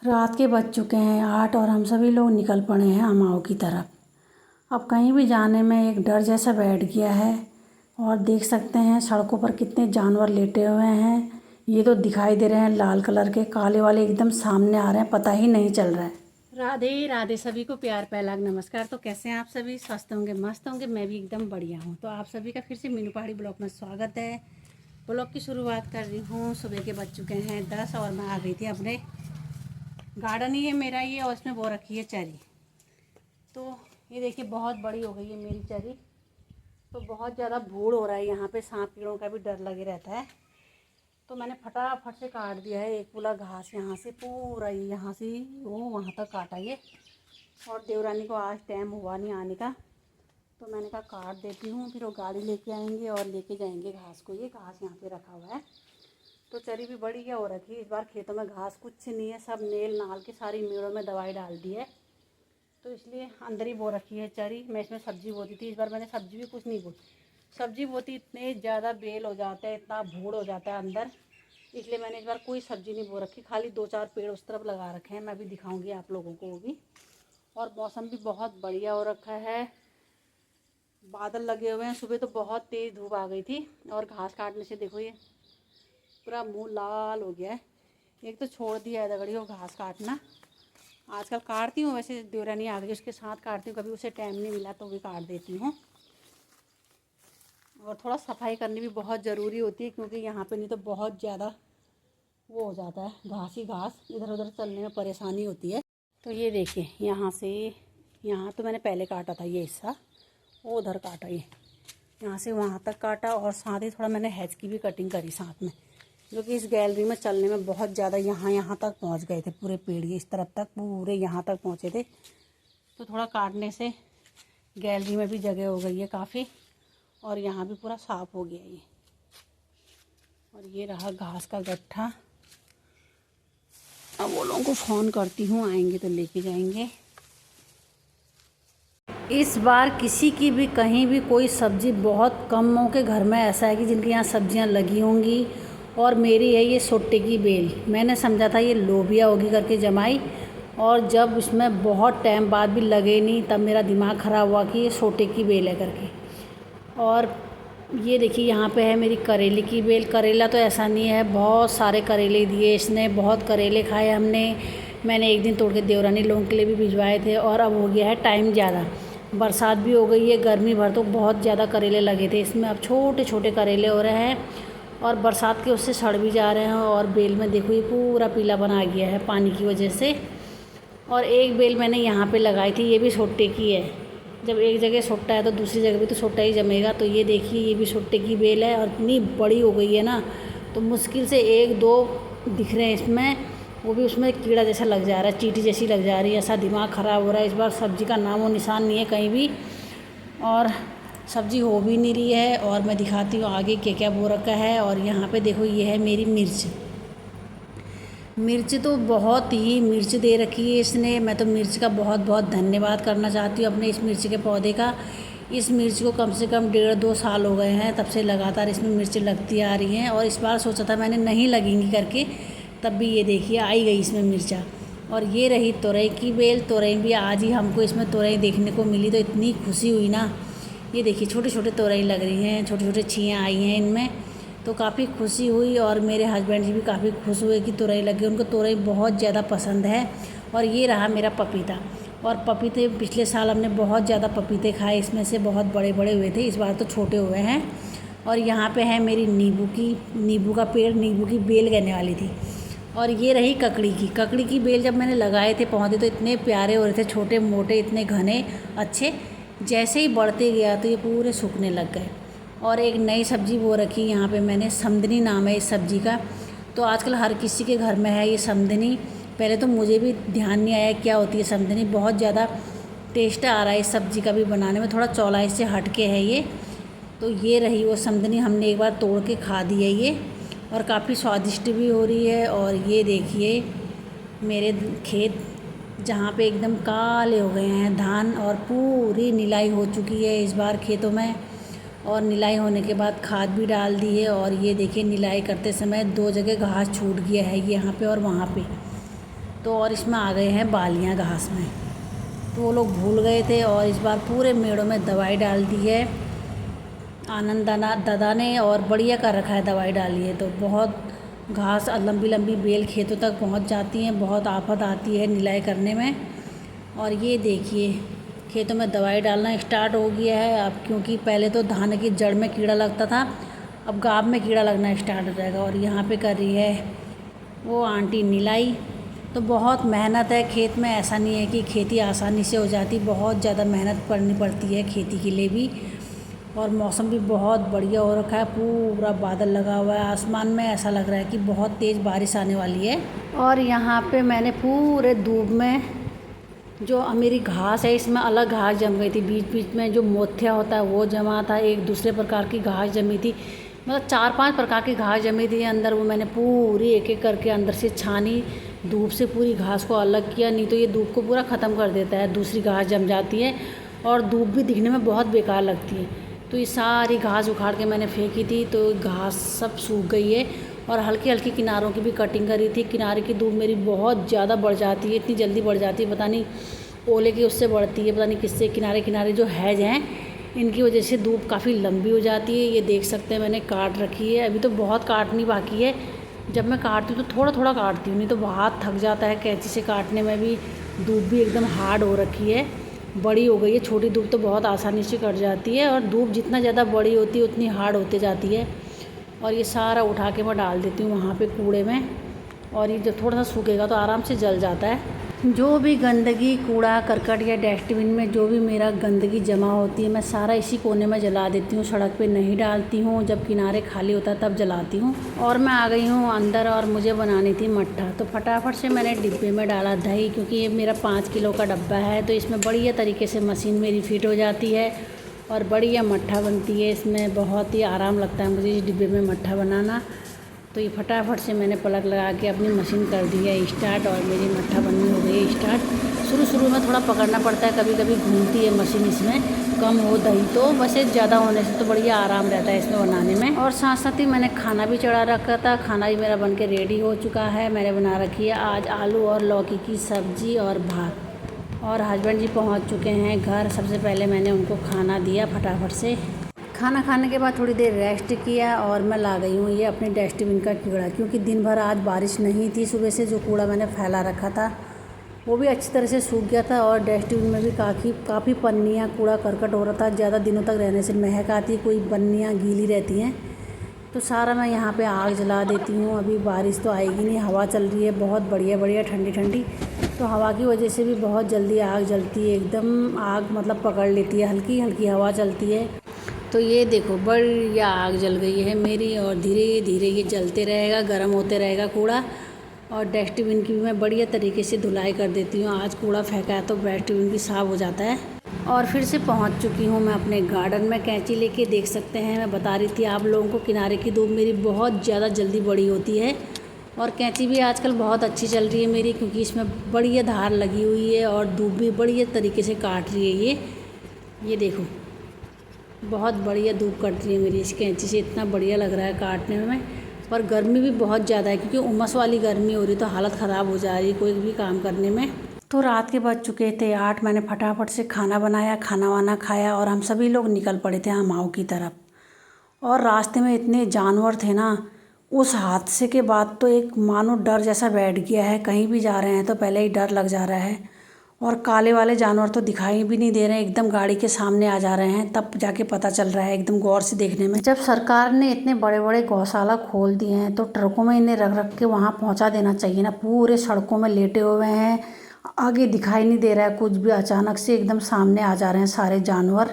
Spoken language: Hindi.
रात के बज चुके हैं 8 और हम सभी लोग निकल पड़े हैं अमाओं की तरफ। अब कहीं भी जाने में एक डर जैसा बैठ गया है। और देख सकते हैं सड़कों पर कितने जानवर लेटे हुए हैं। ये तो दिखाई दे रहे हैं लाल कलर के, काले वाले एकदम सामने आ रहे हैं, पता ही नहीं चल रहा है। राधे राधे, सभी को प्यार पहला नमस्कार। तो कैसे हैं आप सभी? स्वस्थ होंगे, मस्त होंगे। मैं भी एकदम बढ़िया हूँ। तो आप सभी का फिर से मीनू पहाड़ी ब्लॉग में स्वागत है। ब्लॉग की शुरुआत कर रही हूँ। सुबह के बज चुके हैं 10 और मैं आ गई थी अपने गार्डन ही है मेरा ये, और इसमें बो रखी है चरी। तो ये देखिए बहुत बड़ी हो गई है मेरी चरी। तो बहुत ज़्यादा भूड़ हो रहा है यहाँ पे, सांप कीड़ों का भी डर लगे रहता है। तो मैंने फटाफट से काट दिया है एक पूरा घास, यहाँ से पूरा यहाँ से वो वहाँ तक काटा ये। और देवरानी को आज टाइम हुआ नहीं आने का, तो मैंने कहा काट देती हूँ, फिर वो गाड़ी लेके आएंगे और लेके जाएंगे घास को। ये घास यहाँ पे रखा हुआ है। तो चरी भी बड़ी क्या हो रखी है इस बार। खेतों में घास कुछ नहीं है, सब नेल नाल के सारी मेड़ों में दवाई डाल दी है, तो इसलिए अंदर ही बो रखी है चरी। मैं इसमें सब्ज़ी बोती थी, इस बार मैंने सब्ज़ी भी कुछ नहीं बोई। सब्ज़ी बोती इतने ज़्यादा बेल हो जाते हैं, इतना भूड़ हो जाता है अंदर, इसलिए मैंने इस बार कोई सब्ज़ी नहीं बो रखी। खाली 2-4 पेड़ उस तरफ लगा रखे हैं, मैं भी दिखाऊँगी आप लोगों को वो भी। और मौसम भी बहुत बढ़िया हो रखा है, बादल लगे हुए हैं। सुबह तो बहुत तेज़ धूप आ गई थी, और घास काटने से देखो ये पूरा मुंह लाल हो गया है। एक तो छोड़ दिया है दगड़ी वो घास काटना। आजकल काटती हूँ, वैसे देवरानी आ गई उसके साथ काटती हूँ, कभी उसे टाइम नहीं मिला तो भी काट देती हूँ। और थोड़ा सफाई करनी भी बहुत ज़रूरी होती है, क्योंकि यहाँ पे नहीं तो बहुत ज़्यादा वो हो जाता है, घास ही घास, इधर उधर चलने में परेशानी होती है। तो ये देखिए यहाँ से यहाँ तो मैंने पहले काटा था ये हिस्सा, वो उधर काटा, ये यहाँ से वहाँ तक काटा। और साथ ही थोड़ा मैंने हैज की भी कटिंग करी साथ में, क्योंकि इस गैलरी में चलने में बहुत ज़्यादा यहाँ तक पहुँच गए थे पूरे पेड़, इस तरफ तक पूरे यहाँ तक पहुँचे थे। तो थोड़ा काटने से गैलरी में भी जगह हो गई है काफ़ी, और यहाँ भी पूरा साफ़ हो गया ये। और ये रहा घास का गट्ठा। अब वो लोगों को फ़ोन करती हूँ, आएंगे तो लेके जाएंगे। इस बार किसी की भी कहीं भी कोई सब्ज़ी, बहुत कमों के घर में ऐसा है कि जिनके यहाँ सब्जियाँ लगी होंगी। और मेरी है ये सोटे की बेल, मैंने समझा था ये लोबिया होगी करके जमाई, और जब उसमें बहुत टाइम बाद भी लगे नहीं, तब मेरा दिमाग ख़राब हुआ कि ये सोटे की बेल है करके। और ये देखिए यहाँ पे है मेरी करेले की बेल। करेला तो ऐसा नहीं है, बहुत सारे करेले दिए इसने, बहुत करेले खाए हमने। मैंने एक दिन तोड़ के देवरानी लोगों के लिए भी भिजवाए थे। और अब हो गया है टाइम ज़्यादा, बरसात भी हो गई है, गर्मी भर तो बहुत ज़्यादा करेले लगे थे इसमें। अब छोटे छोटे करेले हो रहे हैं, और बरसात के उससे सड़ भी जा रहे हैं। और बेल में देखो ये पूरा पीला बना गया है पानी की वजह से। और एक बेल मैंने यहाँ पे लगाई थी, ये भी सोट्टे की है। जब एक जगह सोट्टा है तो दूसरी जगह भी तो सोट्टा ही जमेगा। तो ये देखिए ये भी सोट्टे की बेल है, और इतनी बड़ी हो गई है ना, तो मुश्किल से 1-2 दिख रहे हैं इसमें, वो भी उसमें कीड़ा जैसा लग जा रहा है, चींटी जैसी लग जा रही है। ऐसा दिमाग ख़राब हो रहा है, इस बार सब्ज़ी का नामो निशान नहीं है कहीं भी, और सब्ज़ी हो भी नहीं रही है। और मैं दिखाती हूँ आगे क्या क्या बो रखा है। और यहाँ पे देखो ये है मेरी मिर्च। मिर्च तो बहुत ही मिर्च दे रखी है इसने। मैं तो मिर्च का बहुत बहुत धन्यवाद करना चाहती हूँ अपने इस मिर्च के पौधे का। इस मिर्च को कम से कम 1.5-2 साल हो गए हैं, तब से लगातार इसमें मिर्च लगती आ रही हैं। और इस बार सोचा था मैंने नहीं लगेंगी करके, तब भी ये देखिए आई गई इसमें मिर्चा। और ये रही तुरई की बेल। तुरई भी आज ही हमको इसमें तुरई देखने को मिली, तो इतनी खुशी हुई ना। ये देखिए छोटे छोटे तुरई लग रही हैं, छोटे छोटे छियाँ आई हैं इनमें, तो काफ़ी खुशी हुई। और मेरे हस्बैंड जी भी काफ़ी खुश हुए कि तुरई लगी, उनको तुरई बहुत ज़्यादा पसंद है। और ये रहा मेरा पपीता। और पपीते पिछले साल हमने बहुत ज़्यादा पपीते खाए, इसमें से बहुत बड़े बड़े हुए थे, इस बार तो छोटे हुए हैं। और यहाँ पे है मेरी नींबू का पेड़, नींबू की बेल कहने वाली थी। और ये रही ककड़ी की बेल। जब मैंने लगाए थे पौधे तो इतने प्यारे हो रहे थे, छोटे मोटे, इतने घने अच्छे। जैसे ही बढ़ते गया तो ये पूरे सूखने लग गए। और एक नई सब्ज़ी वो रखी यहाँ पे मैंने, समदनी नाम है इस सब्ज़ी का। तो आजकल हर किसी के घर में है ये समदनी। पहले तो मुझे भी ध्यान नहीं आया क्या होती है समदनी। बहुत ज़्यादा टेस्ट आ रहा है इस सब्ज़ी का भी बनाने में, थोड़ा चौलाई से हट के है ये। तो ये रही वो समदनी, हमने एक बार तोड़ के खा दी है ये, और काफ़ी स्वादिष्ट भी हो रही है। और ये देखिए मेरे खेत जहाँ पे एकदम काले हो गए हैं धान, और पूरी निलाई हो चुकी है इस बार खेतों में। और निलाई होने के बाद खाद भी डाल दी है। और ये देखिए निलाई करते समय 2 जगह घास छूट गया है, यहाँ पे और वहाँ पे। तो और इसमें आ गए हैं बालियाँ घास में। तो वो लोग भूल गए थे और इस बार पूरे मेड़ों में दवाई डाल दी है आनंद दादा ने, और बढ़िया कर रखा है दवाई डाली है। तो बहुत घास लंबी लंबी बेल खेतों तक पहुंच जाती हैं, बहुत आफत आती है निराई करने में। और ये देखिए खेतों में दवाई डालना स्टार्ट हो गया है अब, क्योंकि पहले तो धान की जड़ में कीड़ा लगता था, अब गाब में कीड़ा लगना स्टार्ट हो जाएगा। और यहाँ पे कर रही है वो आंटी निराई। तो बहुत मेहनत है खेत में, ऐसा नहीं है कि खेती आसानी से हो जाती, बहुत ज़्यादा मेहनत करनी पड़ती है खेती के लिए भी। और मौसम भी बहुत बढ़िया हो रखा है, पूरा बादल लगा हुआ है आसमान में, ऐसा लग रहा है कि बहुत तेज़ बारिश आने वाली है। और यहाँ पे मैंने पूरे धूप में जो मेरी घास है इसमें अलग घास जम गई थी, बीच बीच में जो मोथिया होता है वो जमा था, एक दूसरे प्रकार की घास जमी थी, मतलब 4-5 प्रकार की घास जमी थी अंदर। वो मैंने पूरी एक एक करके अंदर से छानी, धूप से पूरी घास को अलग किया, नहीं तो ये धूप को पूरा ख़त्म कर देता है, दूसरी घास जम जाती है और धूप भी दिखने में बहुत बेकार लगती है। तो ये सारी घास उखाड़ के मैंने फेंकी थी, तो घास सब सूख गई है। और हल्की हल्की किनारों की भी कटिंग करी थी। किनारे की धूप मेरी बहुत ज़्यादा बढ़ जाती है, इतनी जल्दी बढ़ जाती है, पता नहीं ओले की उससे बढ़ती है, पता नहीं किससे। किनारे किनारे जो हैज हैं इनकी वजह से धूप काफ़ी लंबी हो जाती है। ये देख सकते हैं मैंने काट रखी है, अभी तो बहुत काटनी बाकी है। जब मैं काटती हूँ तो थोड़ा थोड़ा काटती हूँ, नहीं तो हाथ थक जाता है कैंची से काटने में भी। धूप भी एकदम हार्ड हो रखी है, बड़ी हो गई है। छोटी धूप तो बहुत आसानी से कट जाती है, और धूप जितना ज़्यादा बड़ी होती है उतनी हार्ड होते जाती है। और ये सारा उठा के मैं डाल देती हूँ वहाँ पे कूड़े में, और ये जब थोड़ा सा सूखेगा तो आराम से जल जाता है। जो भी गंदगी, कूड़ा करकट या डस्टबिन में जो भी मेरा गंदगी जमा होती है मैं सारा इसी कोने में जला देती हूँ, सड़क पे नहीं डालती हूँ। जब किनारे खाली होता है तब जलाती हूँ। और मैं आ गई हूँ अंदर, और मुझे बनानी थी मट्ठा। तो फटाफट से मैंने डिब्बे में डाला दही, क्योंकि ये मेरा 5 किलो का डब्बा है, तो इसमें बढ़िया तरीके से मशीन मेरी फिट हो जाती है और बढ़िया मट्ठा बनती है। इसमें बहुत ही आराम लगता है मुझे इस डिब्बे में मट्ठा बनाना। तो ये फटाफट से मैंने प्लग लगा के अपनी मशीन कर दी है स्टार्ट, और मेरी मट्ठा बननी हो गई है स्टार्ट। शुरू में थोड़ा पकड़ना पड़ता है, कभी कभी घूमती है मशीन, इसमें कम हो दही तो, वैसे ज़्यादा होने से तो बढ़िया आराम रहता है इसमें बनाने में। और साथ साथ ही मैंने खाना भी चढ़ा रखा था, खाना भी मेरा बन के रेडी हो चुका है। मैंने बना रखी है आज आलू और लौकी की सब्ज़ी और भात। और हस्बैंड जी पहुँच चुके हैं घर। सबसे पहले मैंने उनको खाना दिया फटाफट से। खाना खाने के बाद थोड़ी देर रेस्ट किया, और मैं ला गई हूँ ये अपने डस्टबिन का कीड़ा, क्योंकि दिन भर आज बारिश नहीं थी। सुबह से जो कूड़ा मैंने फैला रखा था वो भी अच्छी तरह से सूख गया था, और डस्टबिन में भी काफ़ी पन्नियाँ, कूड़ा करकट हो रहा था। ज़्यादा दिनों तक रहने से महक आती, कोई पन्नियाँ गीली रहती हैं, तो सारा मैं यहाँ पे आग जला देती हूँ। अभी बारिश तो आएगी नहीं, हवा चल रही है बहुत बढ़िया ठंडी ठंडी, तो हवा की वजह से भी बहुत जल्दी आग जलती है, एकदम आग मतलब पकड़ लेती है, हल्की हल्की हवा चलती है। तो ये देखो बढ़िया आग जल गई है मेरी, और धीरे धीरे ये जलते रहेगा, गर्म होते रहेगा कूड़ा। और डस्टबिन की भी मैं बढ़िया तरीके से धुलाई कर देती हूँ। आज कूड़ा फेंका है तो डस्टबिन भी साफ़ हो जाता है। और फिर से पहुँच चुकी हूँ मैं अपने गार्डन में कैंची लेके। देख सकते हैं मैं बता रही थी आप लोगों को, किनारे की धूप मेरी बहुत ज़्यादा जल्दी बड़ी होती है, और कैंची भी आजकल बहुत अच्छी चल रही है मेरी, क्योंकि इसमें बढ़िया धार लगी हुई है और धूप भी बढ़िया तरीके से काट रही है। ये देखो बहुत बढ़िया धूप कट रही है मेरी इस कैंची से, इतना बढ़िया लग रहा है काटने में। पर गर्मी भी बहुत ज़्यादा है, क्योंकि उमस वाली गर्मी हो रही, तो हालत ख़राब हो जा रही है कोई भी काम करने में। तो रात के बज चुके थे 8। मैंने फटाफट से खाना बनाया, खाना वाना खाया, और हम सभी लोग निकल पड़े थे हमाऊ की तरफ। और रास्ते में इतने जानवर थे ना, उस हादसे के बाद तो एक मानो डर जैसा बैठ गया है। कहीं भी जा रहे हैं तो पहले ही डर लग जा रहा है। और काले वाले जानवर तो दिखाई भी नहीं दे रहे हैं, एकदम गाड़ी के सामने आ जा रहे हैं, तब जाके पता चल रहा है एकदम गौर से देखने में। जब सरकार ने इतने बड़े बड़े गौशाला खोल दिए हैं तो ट्रकों में इन्हें रख रख के वहाँ पहुँचा देना चाहिए ना। पूरे सड़कों में लेटे हुए हैं, आगे दिखाई नहीं दे रहा है कुछ भी, अचानक से एकदम सामने आ जा रहे हैं सारे जानवर।